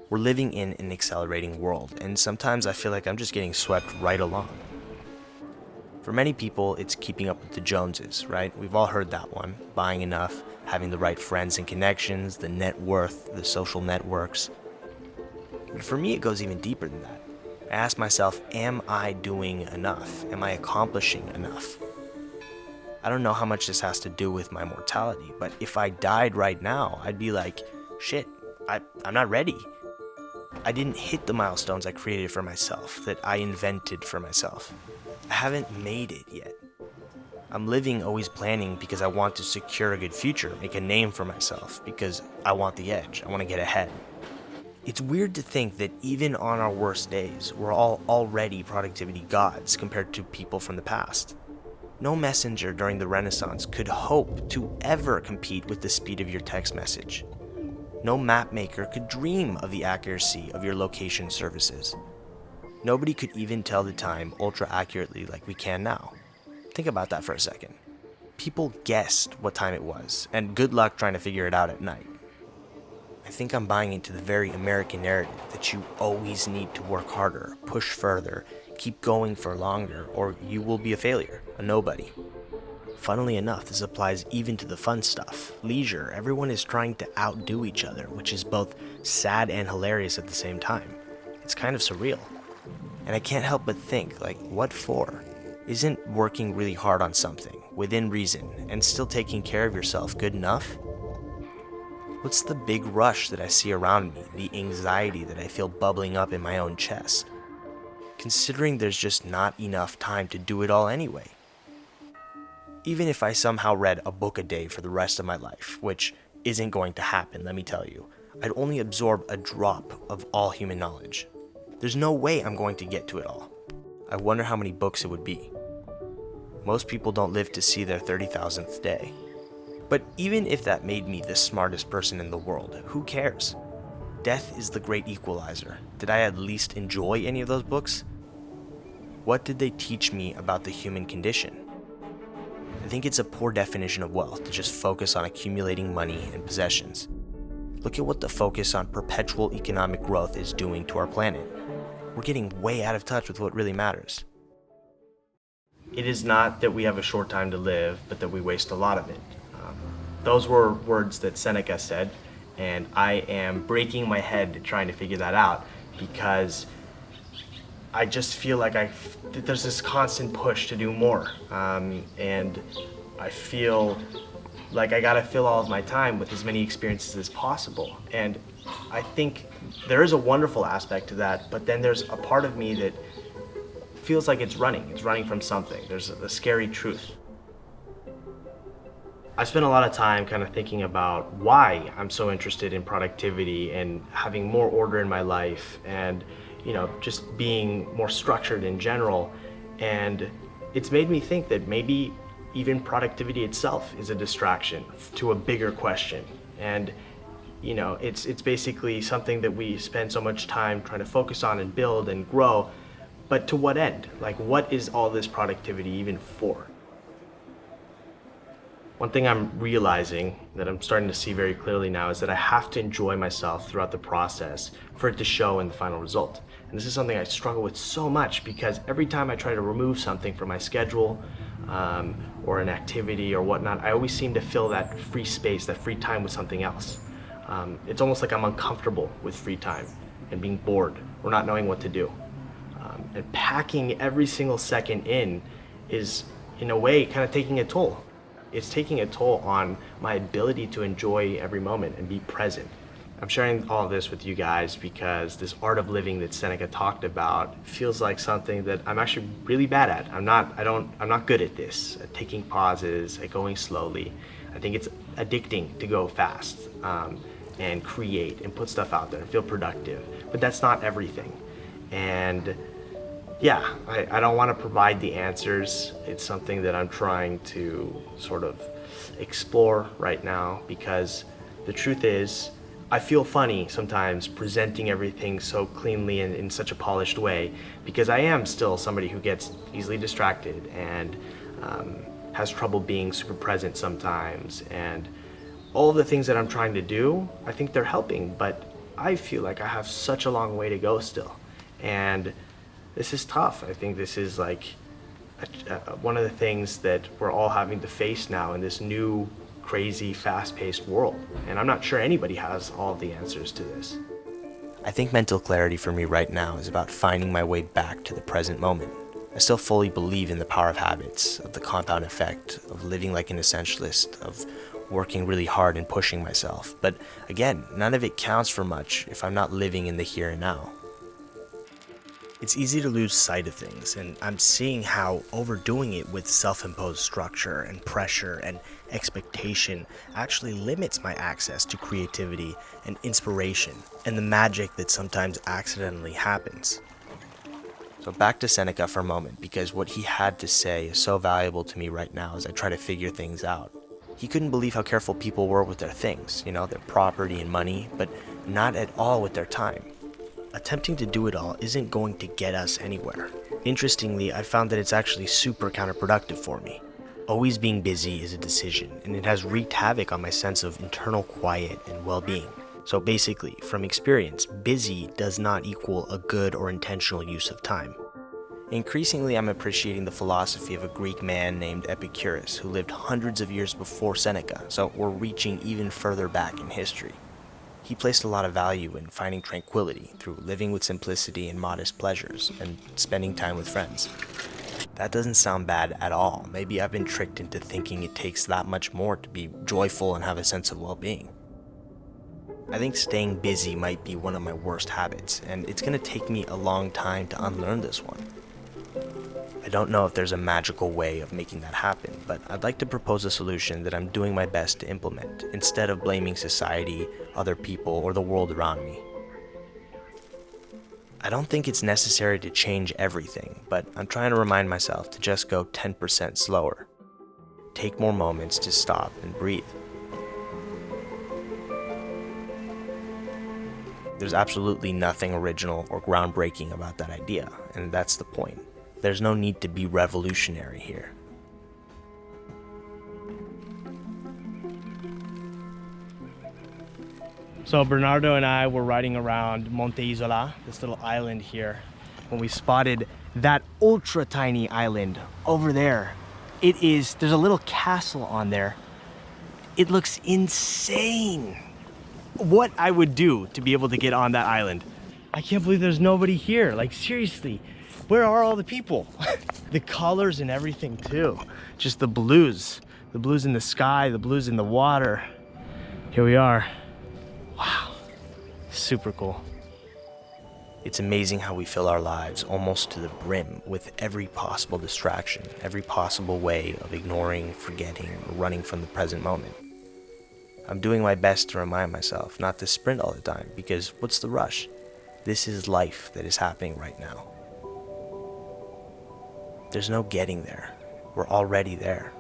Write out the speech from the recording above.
We're living in an accelerating world, and sometimes I feel like I'm just getting swept right along. For many people, it's keeping up with the Joneses, right? We've all heard that one. Buying enough, having the right friends and connections, the net worth, the social networks. But for me, it goes even deeper than that. I ask myself, am I doing enough? Am I accomplishing enough? I don't know how much this has to do with my mortality, but if I died right now, I'd be like, shit, I'm not ready. I didn't hit the milestones I created for myself, that I invented for myself. I haven't made it yet. I'm living always planning because I want to secure a good future, make a name for myself, because I want the edge, I want to get ahead. It's weird to think that even on our worst days, we're all already productivity gods compared to people from the past. No messenger during the Renaissance could hope to ever compete with the speed of your text message. No map maker could dream of the accuracy of your location services. Nobody could even tell the time ultra accurately like we can now. Think about that for a second. People guessed what time it was, and good luck trying to figure it out at night. I think I'm buying into the very American narrative that you always need to work harder, push further, keep going for longer, or you will be a failure, a nobody. Funnily enough, this applies even to the fun stuff. Leisure, everyone is trying to outdo each other, which is both sad and hilarious at the same time. It's kind of surreal. And I can't help but think, like, what for? Isn't working really hard on something, within reason, and still taking care of yourself good enough? What's the big rush that I see around me, the anxiety that I feel bubbling up in my own chest? Considering there's just not enough time to do it all anyway. Even if I somehow read a book a day for the rest of my life, which isn't going to happen, let me tell you, I'd only absorb a drop of all human knowledge. There's no way I'm going to get to it all. I wonder how many books it would be. Most people don't live to see their 30,000th day. But even if that made me the smartest person in the world, who cares? Death is the great equalizer. Did I at least enjoy any of those books? What did they teach me about the human condition? I think it's a poor definition of wealth to just focus on accumulating money and possessions. Look at what the focus on perpetual economic growth is doing to our planet. We're getting way out of touch with what really matters. It is not that we have a short time to live, but that we waste a lot of it. Those were words that Seneca said, and I am breaking my head trying to figure that out because I just feel like there's this constant push to do more, and I feel like I gotta fill all of my time with as many experiences as possible. And I think there is a wonderful aspect to that, but then there's a part of me that feels like it's running from something. There's a scary truth. I spent a lot of time kind of thinking about why I'm so interested in productivity and having more order in my life and, just being more structured in general. And it's made me think that maybe even productivity itself is a distraction to a bigger question. And, it's basically something that we spend so much time trying to focus on and build and grow, but to what end? Like, what is all this productivity even for? One thing I'm realizing that I'm starting to see very clearly now is that I have to enjoy myself throughout the process for it to show in the final result. And this is something I struggle with so much because every time I try to remove something from my schedule or an activity or whatnot, I always seem to fill that free space, that free time with something else. It's almost like I'm uncomfortable with free time and being bored or not knowing what to do. And packing every single second in is, in a way, kind of taking a toll. It's taking a toll on my ability to enjoy every moment and be present. I'm sharing all of this with you guys because this art of living that Seneca talked about feels like something that I'm actually really bad at. I'm not good at this, at taking pauses, at going slowly. I think it's addicting to go fast and create and put stuff out there and feel productive. But that's not everything. And yeah, I don't want to provide the answers. It's something that I'm trying to sort of explore right now because the truth is, I feel funny sometimes presenting everything so cleanly and in such a polished way because I am still somebody who gets easily distracted and has trouble being super present sometimes. And all of the things that I'm trying to do, I think they're helping, but I feel like I have such a long way to go still. And this is tough. I think this is like one of the things that we're all having to face now in this new, crazy, fast-paced world. And I'm not sure anybody has all of the answers to this. I think mental clarity for me right now is about finding my way back to the present moment. I still fully believe in the power of habits, of the compound effect, of living like an essentialist, of working really hard and pushing myself. But again, none of it counts for much if I'm not living in the here and now. It's easy to lose sight of things, and I'm seeing how overdoing it with self-imposed structure and pressure and expectation actually limits my access to creativity and inspiration and the magic that sometimes accidentally happens. So back to Seneca for a moment, because what he had to say is so valuable to me right now as I try to figure things out. He couldn't believe how careful people were with their things, their property and money, but not at all with their time. Attempting to do it all isn't going to get us anywhere. Interestingly, I found that it's actually super counterproductive for me. Always being busy is a decision, and it has wreaked havoc on my sense of internal quiet and well-being. So basically, from experience, busy does not equal a good or intentional use of time. Increasingly, I'm appreciating the philosophy of a Greek man named Epicurus, who lived hundreds of years before Seneca, so we're reaching even further back in history. He placed a lot of value in finding tranquility through living with simplicity and modest pleasures, and spending time with friends. That doesn't sound bad at all. Maybe I've been tricked into thinking it takes that much more to be joyful and have a sense of well-being. I think staying busy might be one of my worst habits, and it's going to take me a long time to unlearn this one. I don't know if there's a magical way of making that happen, but I'd like to propose a solution that I'm doing my best to implement, instead of blaming society, other people, or the world around me. I don't think it's necessary to change everything, but I'm trying to remind myself to just go 10% slower. Take more moments to stop and breathe. There's absolutely nothing original or groundbreaking about that idea, and that's the point. There's no need to be revolutionary here. So Bernardo and I were riding around Monte Isola, this little island here, when we spotted that ultra tiny island over there. There's a little castle on there. It looks insane. What I would do to be able to get on that island. I can't believe there's nobody here. Like, seriously. Where are all the people? The colors and everything too. Just the blues. The blues in the sky, the blues in the water. Here we are. Wow, super cool. It's amazing how we fill our lives almost to the brim with every possible distraction, every possible way of ignoring, forgetting, or running from the present moment. I'm doing my best to remind myself not to sprint all the time, because what's the rush? This is life that is happening right now. There's no getting there. We're already there.